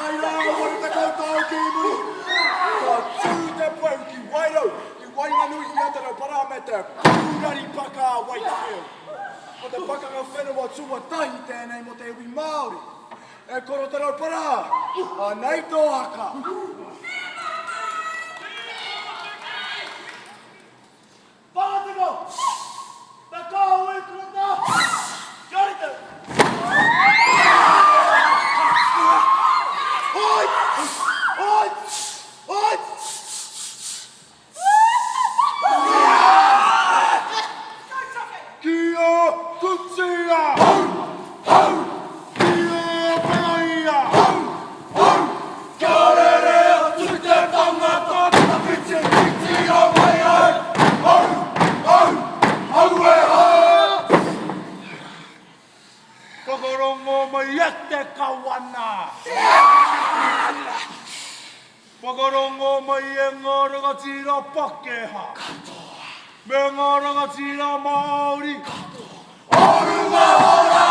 Ai rā, wara te koutou ki muri. Ka tū te pau ki wairau, ki wainganui i atarau parameter, kūrari paka a Wakefield. Ko te pakanga whenua tuatahi tēnei mo te iwi Māori. E koro te rau para, a nei tō Haka. Whātiko! Te Kāhui Kuratea! Yorite! Oi! Oi! Oi! Kia kutsia! Kia paia! Kia rere o tute tangata, ta piti piti o mai ai! Whakarongo mai e te kawana. Whakarongo mai e ngā rangatira Pakeha. Me ngā rangatira Māori. Orunga ora